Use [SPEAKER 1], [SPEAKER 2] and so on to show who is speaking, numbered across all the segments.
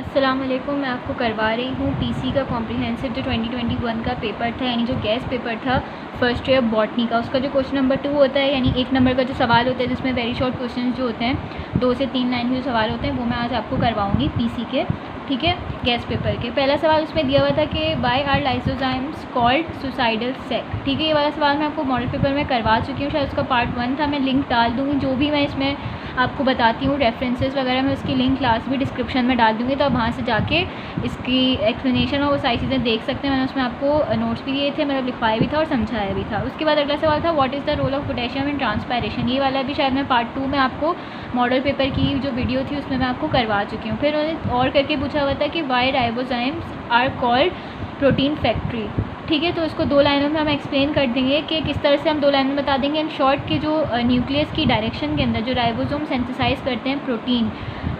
[SPEAKER 1] अस्सलाम वालेकुम। मैं आपको करवा रही हूँ पीसी का कॉम्प्रिहेंसिव जो 2021 का पेपर था, यानी जो गैस पेपर था फर्स्ट ईयर बॉटनी का। उसका जो क्वेश्चन नंबर 2 होता है, यानी 1 नंबर का जो सवाल होता है जिसमें वेरी शॉर्ट क्वेश्चन जो होते हैं 2 से 3 लाइन के जो सवाल होते हैं वो मैं आज आपको करवाऊँगी पीसी के, ठीक है, गैस पेपर के। पहला सवाल उसमें दिया हुआ था कि why are lysozymes called suicidal sac, ठीक है। ये वाला सवाल मैं आपको मॉडल पेपर में करवा चुकी हूँ, शायद उसका पार्ट 1 था। मैं लिंक डाल दूँगी, जो भी मैं इसमें आपको बताती हूँ रेफरेंसेस वगैरह, मैं उसकी लिंक क्लास भी डिस्क्रिप्शन में डाल दूँगी, तो आप वहाँ से जाके इसकी एक्सप्लेनेशन और वो सारी चीज़ें देख सकते हैं। मैंने उसमें आपको नोट्स भी दिए थे, मतलब लिखवाया भी था और समझाया भी था। उसके बाद अगला सवाल था what is the role of potassium in transpiration. ये वाला भी शायद मैं पार्ट 2 में आपको मॉडल पेपर की जो वीडियो थी उसमें मैं आपको करवा चुकी हूँ। फिर उन्होंने और करके पूछा हुआ था कि why ribozymes are called protein factory, ठीक है। तो इसको 2 लाइनों में हम एक्सप्लेन कर देंगे कि किस तरह से हम 2 लाइनों में बता देंगे। इन शॉर्ट के जो न्यूक्लियस की डायरेक्शन के अंदर जो राइबोसोम सिंथेसाइज करते हैं प्रोटीन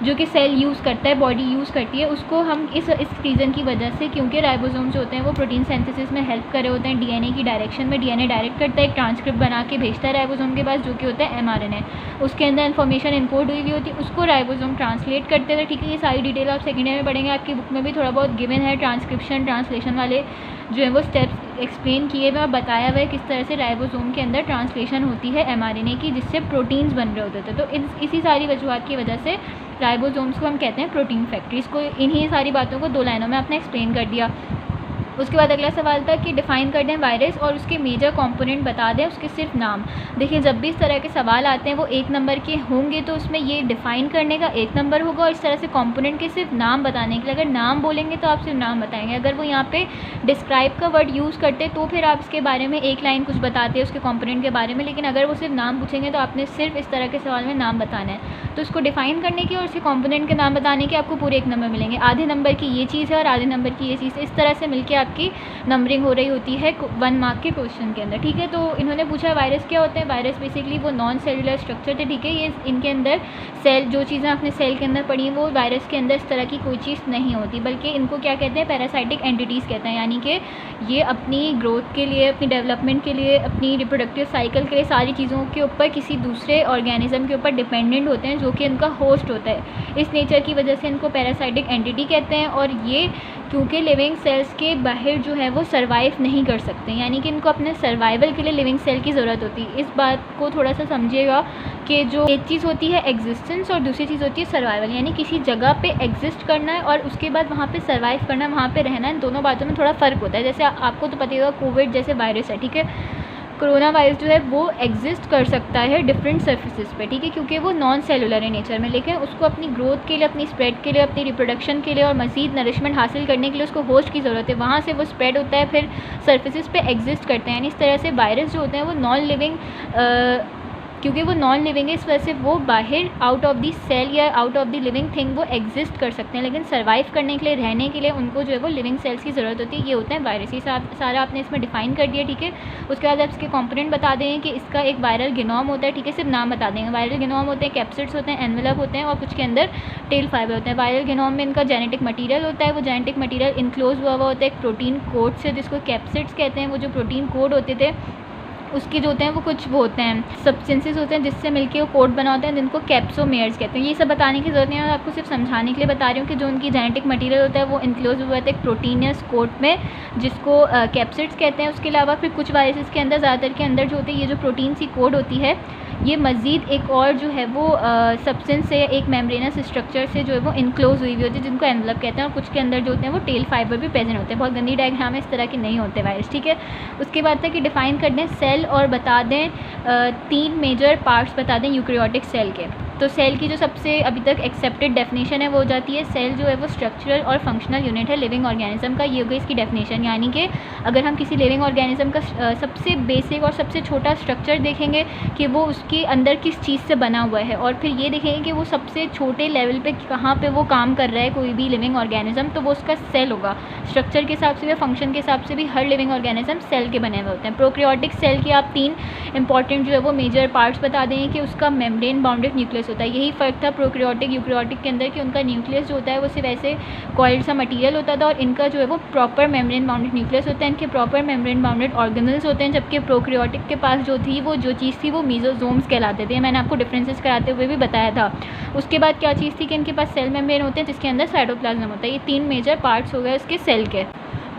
[SPEAKER 1] जो कि सेल यूज़ करता है, बॉडी यूज़ करती है, उसको हम इस रीज़न की वजह से, क्योंकि राइबोसोम जो होते हैं वो प्रोटीन सिंथेसिस में हेल्प कर रहे होते हैं डीएनए की डायरेक्शन में। डीएनए डायरेक्ट करता है, एक ट्रांसक्रिप्ट बना के भेजता है राइबोसोम के पास, जो कि होता है एमआरएनए। उसके अंदर इन्फॉर्मेशन इनकोड हुई होती है, उसको राइबोसोम ट्रांसलेट करते हैं, ठीक है। ये सारी डिटेल आप सेकेंड ईयर में पढ़ेंगे, आपकी बुक में भी थोड़ा बहुत गिवन है। ट्रांसक्रिप्शन ट्रांसलेशन वाले जो है वो स्टेप्स एक्सप्लेन किए हुए और बताया हुआ है किस तरह से राइबोसोम के अंदर ट्रांसलेशन होती है एमआरएनए की, जिससे प्रोटीन्स बन रहे होते थे। तो इसी सारी वजूहत की वजह से राइबोसोम्स को हम कहते हैं प्रोटीन फैक्ट्रीज को। इन्हीं सारी बातों को 2 लाइनों में आपने एक्सप्लेन कर दिया। उसके बाद अगला सवाल था कि डिफ़ाइन कर दें वायरस और उसके मेजर कंपोनेंट बता दें, उसके सिर्फ नाम। देखिए, जब भी इस तरह के सवाल आते हैं वो 1 नंबर के होंगे तो उसमें ये डिफ़ाइन करने का 1 नंबर होगा, और इस तरह से कंपोनेंट के सिर्फ नाम बताने के लिए अगर नाम बोलेंगे तो आप सिर्फ नाम बताएंगे। अगर वो यहाँ पे डिस्क्राइब का वर्ड यूज़ करते तो फिर आप इसके बारे में 1 लाइन कुछ बताते हैं उसके कंपोनेंट के बारे में, लेकिन अगर वो सिर्फ नाम पूछेंगे तो आपने सिर्फ इस तरह के सवाल में नाम बताना है। तो इसको डिफ़ाइन करने की और उसके कंपोनेंट के नाम बताने के आपको पूरे 1 नंबर मिलेंगे। आधे नंबर की ये चीज़ है और आधे नंबर की ये चीज़ है, इस तरह से मिलकर आपकी नंबरिंग हो रही होती है 1 मार्क के क्वेश्चन के अंदर, ठीक है। तो इन्होंने पूछा वायरस क्या होते हैं। वायरस बेसिकली वो नॉन सेलुलर स्ट्रक्चर थे, ठीक है। ये इनके अंदर सेल, जो चीज़ें आपने सेल के अंदर पढ़ी हैं वो वायरस के अंदर इस तरह की कोई चीज़ नहीं होती, बल्कि इनको क्या कहते हैं, पैरासाइटिक एंटिटीज़ कहते हैं। यानी कि ये अपनी ग्रोथ के लिए, अपनी डेवलपमेंट के लिए, अपनी रिप्रोडक्टिव साइकिल के लिए सारी चीज़ों के ऊपर किसी दूसरे ऑर्गेनिज्म के ऊपर डिपेंडेंट होते हैं, जो कि इनका होस्ट होता है। इस नेचर की वजह से इनको पैरासाइटिक एंटिटी कहते हैं। और ये क्योंकि लिविंग सेल्स के बाहर जो है वो सर्वाइव नहीं कर सकते, यानी कि इनको अपने सर्वाइवल के लिए लिविंग सेल की ज़रूरत होती है। इस बात को थोड़ा सा समझिएगा कि जो एक चीज़ होती है एग्जिस्टेंस और दूसरी चीज़ होती है सर्वाइवल, यानी किसी जगह पे एग्जिस्ट करना है और उसके बाद वहाँ पे सर्वाइव करना है, वहाँ पे रहना है। इन दोनों बातों में थोड़ा फ़र्क होता है। जैसे आपको तो पता ही होगा कोविड जैसे वायरस है, ठीक है। कोरोना वायरस जो है वो एग्जिस्ट कर सकता है डिफरेंट सर्फेसिस पे, ठीक है, क्योंकि वो नॉन सेलुलर है नेचर में, लेकिन उसको अपनी ग्रोथ के लिए, अपनी स्प्रेड के लिए, अपनी रिप्रोडक्शन के लिए और मज़ीद नरिशमेंट हासिल करने के लिए उसको होस्ट की ज़रूरत है। वहाँ से वो स्प्रेड होता है, फिर सर्फेसिस पे एग्जिस्ट करते हैं। यानी इस तरह से वायरस जो होते हैं वो नॉन लिविंग, क्योंकि वो नॉन लिविंग है इस वजह से वो बाहर आउट ऑफ दी सेल या out of the living thing वो एग्जिस्ट कर सकते हैं, लेकिन सर्वाइव करने के लिए, रहने के लिए उनको जो है वो लिविंग सेल्स की ज़रूरत होती है। ये होता है वायरस। ये सारा आपने इसमें डिफाइन कर दिया, ठीक है। उसके बाद आप इसके कंपोनेंट बता देंगे कि इसका एक वायरल गेनोम होता है, ठीक है, सिर्फ नाम बता देंगे। वायरल गेनोम होते हैं, कैप्सिड्स होते हैं, एनवेलप होते हैं और कुछ के अंदर टेल फाइबर होते हैं। वायरल गेनोम में इनका जेनेटिक मटीरियल होता है, वो जेनेटिक मटीरियल इनक्लोज हुआ होता है एक प्रोटीन कोड से, जिसको कैप्सिड्स कहते हैं। वो जो प्रोटीन कोड होते थे उसके जो होते हैं वो कुछ वो होते हैं सब्सटेंसेस होते हैं जिससे मिलके वो कोड बना होता है, जिनको कैप्सोमेयर्स कहते हैं। ये सब बताने की ज़रूरत नहीं है, मैं आपको सिर्फ समझाने के लिए बता रही हूँ कि जो उनकी जेनेटिक मटेरियल होता है वो इनक्लोज हुआ था एक प्रोटीनियस कोट में, जिसको कैप्सिड्स कहते हैं। उसके अलावा फिर कुछ वायरसेस के अंदर, ज़्यादातर के अंदर जो होती है ये जो प्रोटीन सी कोड होती है, ये मज़ीद एक और जो है वो सब्सटेंस से, एक मेम्ब्रेनस स्ट्रक्चर से जो है वो इनक्लोज हुई हुई होती है, जिनको एनवेलप कहते हैं। और कुछ के अंदर जो होते हैं वो टेल फाइबर भी प्रेजेंट होते हैं। बहुत गंदी डायग्राम है, इस तरह के नहीं होते वायरस, ठीक है। उसके बाद तक कि डिफ़ाइन कर दें सेल और बता दें 3 मेजर पार्ट्स बता दें यूकैरियोटिक सेल के। तो सेल की जो सबसे अभी तक एक्सेप्टेड डेफिनेशन है वो हो जाती है सेल जो है वो स्ट्रक्चरल और फंक्शनल यूनिट है लिविंग ऑर्गेनिज्म का। ये हो गई इसकी डेफिनेशन। यानी कि अगर हम किसी लिविंग ऑर्गेनिज्म का सबसे बेसिक और सबसे छोटा स्ट्रक्चर देखेंगे कि वो उसके अंदर किस चीज़ से बना हुआ है, और फिर ये देखेंगे कि वो सबसे छोटे लेवल पे कहाँ पे वो काम कर रहा है कोई भी लिविंग ऑर्गेनिज्म, तो वो उसका सेल होगा। स्ट्रक्चर के हिसाब से भी, फंक्शन के हिसाब से भी हर लिविंग ऑर्गेनिज्म सेल के बने हुए होते हैं। प्रोकैरियोटिक सेल के आप 3 इंपॉर्टेंट जो है वो मेजर पार्ट्स बता देंगे कि उसका मेम्ब्रेन बाउंडेड न्यूक्लियस होता है। यही फ़र्क था प्रोकैरियोटिक यूकैरियोटिक के अंदर कि उनका न्यूक्लियस जो होता है वो सिर्फ ऐसे कॉइल्ड सा मटीरियल होता था और इनका जो है वो प्रॉपर मेम्ब्रेन बाउंडेड न्यूक्लियस होता है, इनके प्रॉपर मेम्ब्रेन बाउंडेड ऑर्गेनल्स होते हैं, जबकि प्रोकैरियोटिक के पास जो चीज़ थी वो मीजोजोम्स कहलाते थे। मैंने आपको डिफरेंसेस कराते हुए भी बताया था। उसके बाद क्या चीज़ थी कि इनके पास सेल मेम्ब्रेन होते हैं जिसके अंदर साइटोप्लाज्म होता है। ये 3 मेजर पार्ट्स हो गए उसके सेल के।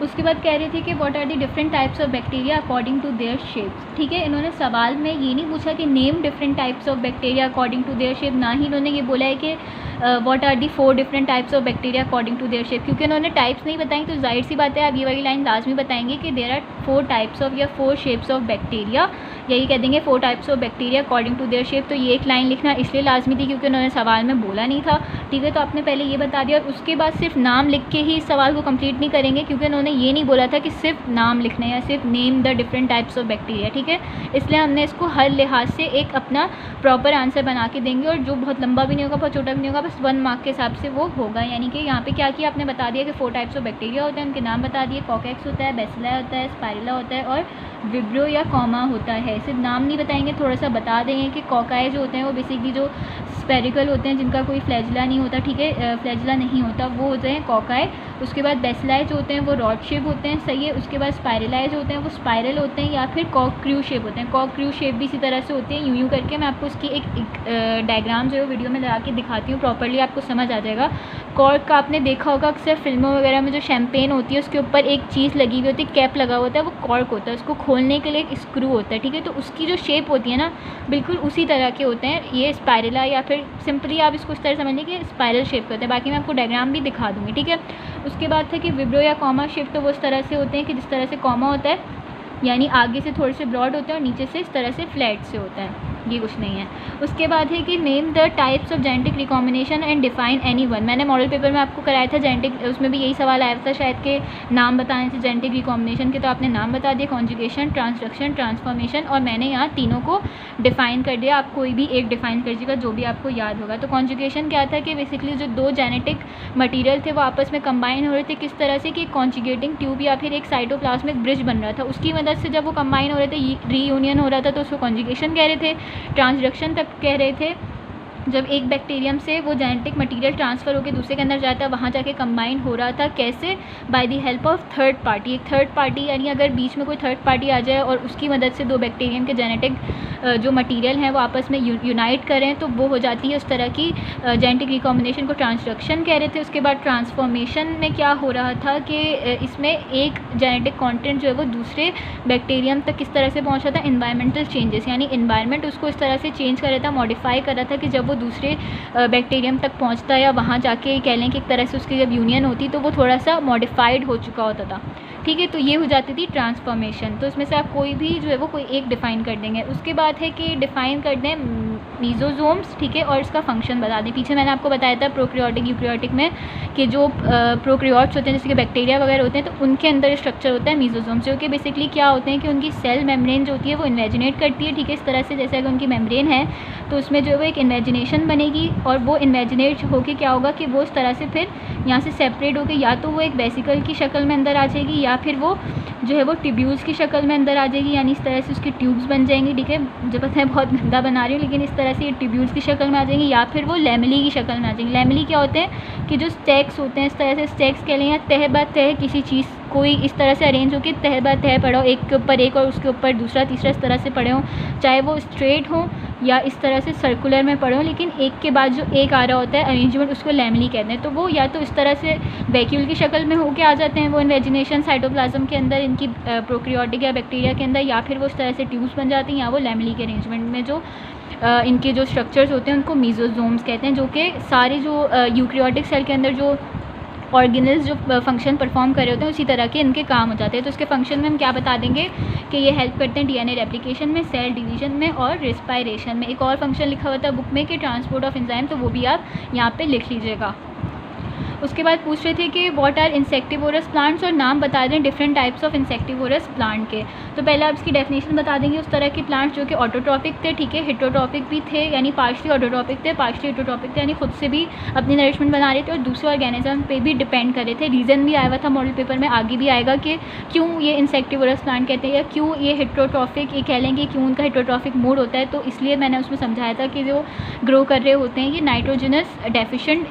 [SPEAKER 1] उसके बाद कह रहे थे कि what are the different types of bacteria according to their shapes. ठीक है, इन्होंने सवाल में ये नहीं पूछा कि name different types of bacteria according to their shape, ना ही इन्होंने ये बोला है कि what are the 4 different types of bacteria according to their shape. क्योंकि उन्होंने टाइप्स नहीं बताई तो जाहिर सी बात है आप ये वाली लाइन लाजमी बताएंगे कि देयर आर 4 टाइप्स ऑफ या 4 शेप्स ऑफ बैक्टीरिया, यही कह देंगे 4 types of bacteria according to their shape. तो ये एक लाइन लिखना इसलिए लाजमी थी क्योंकि उन्होंने सवाल में बोला नहीं था। ठीक है, तो आपने पहले ये बता दिया और उसके बाद सिर्फ नाम लिख के ही इस सवाल को कंप्लीट नहीं करेंगे क्योंकि उन्होंने ये नहीं बोला था कि सिर्फ नाम लिखना है या सिर्फ name the different types of bacteria. ठीक है, इसलिए हमने इसको हर लिहाज से एक अपना प्रॉपर आंसर बना के देंगे और जो बहुत लंबा भी नहीं होगा बहुत छोटा भी नहीं होगा, बस 1 मार्क के हिसाब से वो होगा। यानी कि यहाँ पे क्या किया आपने बता दिया कि 4 टाइप्स ऑफ बैक्टीरिया होते हैं, उनके नाम बता दिए, कॉकैक्स होता है, बेसिला होता है, स्पाइरुला होता है और विब्रियो या कॉमा होता है। सिर्फ नाम नहीं बताएंगे, थोड़ा सा बता देंगे कि कॉकाई जो होते हैं वो बेसिकली जो स्पेरिकल होते हैं जिनका कोई फ्लैजिला नहीं होता। ठीक है, फ्लैजिला नहीं होता वो होते हैं कॉकाई। उसके बाद बेसिलाई जो होते हैं वो रॉड शेप होते हैं, सही है। उसके बाद स्पाइरलाई जो होते हैं वो स्पाइरल होते हैं या फिर कॉकक्रू शेप होते हैं। कॉकक्रू शेप भी इसी तरह से होते हैं, यूं करके मैं आपको उसकी एक डायग्राम जो है वीडियो में लगा के दिखाती हूँ, प्रॉपर्ली आपको समझ आ जाएगा। कॉर्क का आपने देखा होगा अक्सर फिल्मों वगैरह में जो शैम्पेन होती है उसके ऊपर एक चीज़ लगी हुई होती है, कैप लगा होता है, वो कॉर्क होता है। उसको खोलने के लिए एक स्क्रू होता है। ठीक है, तो उसकी जो शेप होती है ना बिल्कुल उसी तरह के होते हैं ये स्पाइरला, या फिर सिंपली आप इसको इस तरह समझिए कि स्पाइरल शेप के होते हैं। बाकी मैं आपको डायग्राम भी दिखा दूँगी। ठीक है, उसके बाद था कि विब्रो या कॉमा शेप, तो वो इस तरह से होते हैं कि जिस तरह से कॉमा होता है यानी आगे से थोड़े से ब्रॉड होते हैं और नीचे से इस तरह से फ्लैट से होता है, ये कुछ नहीं है। उसके बाद है कि name the types of genetic recombination and define any one. मैंने मॉडल पेपर में आपको कराया था जेनेटिक, उसमें भी यही सवाल आया था शायद के नाम बताने से जेनेटिक रिकॉम्बिनेशन के, तो आपने नाम बता दिया, कॉन्जुगेशन, ट्रांसडक्शन, ट्रांसफॉर्मेशन, और मैंने यहाँ तीनों को डिफ़ाइन कर दिया। आप कोई भी एक डिफ़ाइन कर दीजिएगा जो भी आपको याद होगा। तो कॉन्जुगेशन क्या था कि बेसिकली जो 2 जेनेटिक मटीरियल थे वो आपस में कंबाइन हो रहे थे, किस तरह से कि कॉन्जुगेटिंग ट्यूब या फिर एक साइटोप्लाज्मिक ब्रिज बन रहा था, उसकी मदद से जब वो कंबाइन हो रहे थे रीयूनियन हो रहा था तो उसको कॉन्जुगेशन कह रहे थे। ट्रांसडक्शन तक कह रहे थे जब एक बैक्टीरियम से वो जेनेटिक मटेरियल ट्रांसफ़र होकर दूसरे के अंदर जाता है, वहाँ जाके कंबाइन हो रहा था, कैसे? By the help of third party. एक थर्ड पार्टी यानी अगर बीच में कोई थर्ड पार्टी आ जाए और उसकी मदद से 2 बैक्टीरियम के जेनेटिक जो मटेरियल हैं वो आपस में यूनाइट करें तो वो हो जाती है उस तरह की जेनेटिक रिकॉम्बिनेशन को ट्रांसडक्शन कह रहे थे। उसके बाद ट्रांसफॉर्मेशन में क्या हो रहा था कि इसमें एक जेनेटिक कंटेंट जो है वो दूसरे बैक्टीरियम तक किस तरह से पहुंचा था, एनवायरमेंटल चेंजेस, यानी एनवायरनमेंट उसको इस तरह से चेंज कर रहा था, मॉडिफाई कर रहा था कि जब वो दूसरे बैक्टीरियम तक पहुंचता या वहाँ जाके कह लें कि एक तरह से उसकी जब यूनियन होती तो वो थोड़ा सा मॉडिफाइड हो चुका होता था। ठीक है, तो ये हो जाती थी ट्रांसफॉर्मेशन। तो इसमें से आप कोई भी जो है वो कोई एक डिफ़ाइन कर देंगे। उसके बाद है कि डिफ़ाइन कर दें मीजोजोम्स। ठीक है, और इसका फंक्शन बता दें। पीछे मैंने आपको बताया था प्रोकैरियोटिक यूकैरियोटिक में कि जो प्रोकैरियोट्स होते हैं जैसे कि बैक्टीरिया वगैरह होते हैं तो उनके अंदर स्ट्रक्चर होता है मीजोजोम्स, जो कि बेसिकली क्या होते हैं कि उनकी सेल मेम्ब्रेन जो होती है वो इन्वेजिनेट करती है। ठीक है, इस तरह से जैसे अगर उनकी मेम्ब्रेन है तो उसमें जो है वो एक इन्वेजिनेशन बनेगी और वो इन्वेजिनेट होकर क्या होगा कि वो इस तरह से फिर यहाँ से सेपरेट होकर या तो वो एक वेसिकल की शक्ल में अंदर आ जाएगी या फिर वो जो है वो ट्यूब्यूल्स की शक्ल में अंदर आ जाएगी, यानी इस तरह से उसकी ट्यूब्स बन जाएंगी। ठीक है, मुझे पता है बहुत गंदा बना रही हूँ लेकिन इस तरह से ये ट्यूब्यूल्स की शक्ल में आ जाएंगी या फिर वो लैमेली की शक्ल में आ जाएंगी। लैमेली क्या होते हैं कि जो स्टैक्स होते हैं, इस तरह से स्टैक्स कह लें या तह ब तह किसी चीज़ कोई इस तरह से अरेंज होकर तह ब तह पड़ा हो, एक के ऊपर एक और उसके ऊपर दूसरा तीसरा इस तरह से पड़े हों, चाहे वो स्ट्रेट हो या इस तरह से सर्कुलर में पड़े हों, लेकिन एक के बाद जो एक आ रहा होता है अरेंजमेंट उसको लैमेली कहते हैं। तो वो या तो इस तरह से वैक्यूल की शक्ल में होके आ जाते हैं वो इन्वेजिनेशन साइटोप्लाज्म के अंदर इनकी प्रोकैरियोटिक या बैक्टीरिया के अंदर, या फिर वो इस तरह से ट्यूब्स बन जाती हैं, या वो लैमेली के अरेंजमेंट में जो इनके जो स्ट्रक्चर्स होते हैं उनको मीजोजोम्स कहते हैं, जो कि सारे जो यूकैरियोटिक सेल के अंदर जो ऑर्गेनल्स जो फंक्शन परफॉर्म कर रहे होते हैं उसी तरह के इनके काम हो जाते हैं। तो उसके फंक्शन में हम क्या बता देंगे कि ये हेल्प करते हैं डीएनए रेप्लिकेशन में, सेल डिवीजन में और रेस्पायरेशन में। एक और फंक्शन लिखा हुआ था बुक में कि ट्रांसपोर्ट ऑफ एंजाइम, तो वो भी आप यहाँ पे लिख लीजिएगा। उसके बाद पूछ रहे थे कि व्हाट आर इंसेक्टिवोरस प्लांट्स, और नाम बता दें different types of insectivorous plant के। तो पहले आप इसकी डेफिनेशन बता देंगे उस तरह के प्लांट्स जो कि ऑटोट्रॉपिक थे, ठीक है, हिटरोट्रॉपिक भी थे, यानी पार्शली ऑटोट्रॉपिक थे, पार्शली हिटरोट्रॉपिक थे, यानी खुद से भी अपनी नरिशमेंट बना रहे थे और दूसरे ऑर्गेनिज्म पे भी डिपेंड कर रहे थे। रीज़न भी आया हुआ था मॉडल पेपर में, आगे भी आएगा कि क्यों ये इंसेक्टिवोरस प्लांट कहते हैं या क्यों ये हिटरोट्रॉपिक, ये कह लेंगे क्यों उनका हिटरोट्रॉपिक मोड होता है। तो इसलिए मैंने उसमें समझाया था कि जो ग्रो कर रहे होते हैं ये नाइट्रोजनस डेफिशिएंट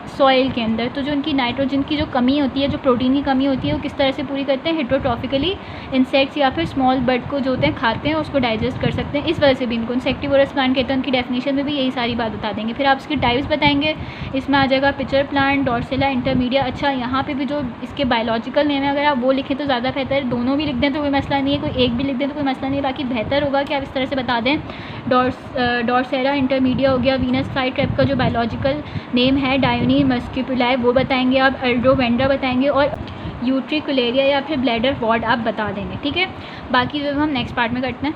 [SPEAKER 1] सॉइल के अंदर, तो जो उनकी नाइट्रोजन की जो कमी होती है, जो प्रोटीन की कमी होती है, वो किस तरह से पूरी करते हैं, हिटरोट्रॉपिकली इंसेक्ट्स या फिर स्मॉल बर्ड को जो होते हैं खाते हैं, उसको डाइजेस्ट कर सकते हैं। इस वजह से भी इनको इंसेक्टिवोरस प्लांट कहते हैं। उनकी डेफिनेशन में भी यही सारी बात बता देंगे। फिर आप इसकी टाइप्स बताएंगे, इसमें आ जाएगा पिचर प्लांट, डॉर्सेला, इंटरमीडिया। अच्छा, यहाँ पे भी जो इसके बायोलॉजिकल नेम है अगर आप वो लिखें तो ज़्यादा बेहतर है, दोनों भी लिख दें तो कोई मसला नहीं है, कोई एक भी लिख दें तो कोई मसला नहीं है, बाकी बेहतर होगा कि आप इस तरह से बता दें। डॉर्सेला इंटरमीडिया हो गया, वीनस फ्लाई ट्रैप का जो बायोलॉजिकल नेम है डायोनी मस्किपुलाई वो बताएंगे आप, एल्ड्रोवेंड्रा बताएंगे, और यूट्रिकुलेरिया या फिर ब्लैडर वॉर्ड आप बता देंगे, ठीक है। बाकी जो हम नेक्स्ट पार्ट में करते हैं।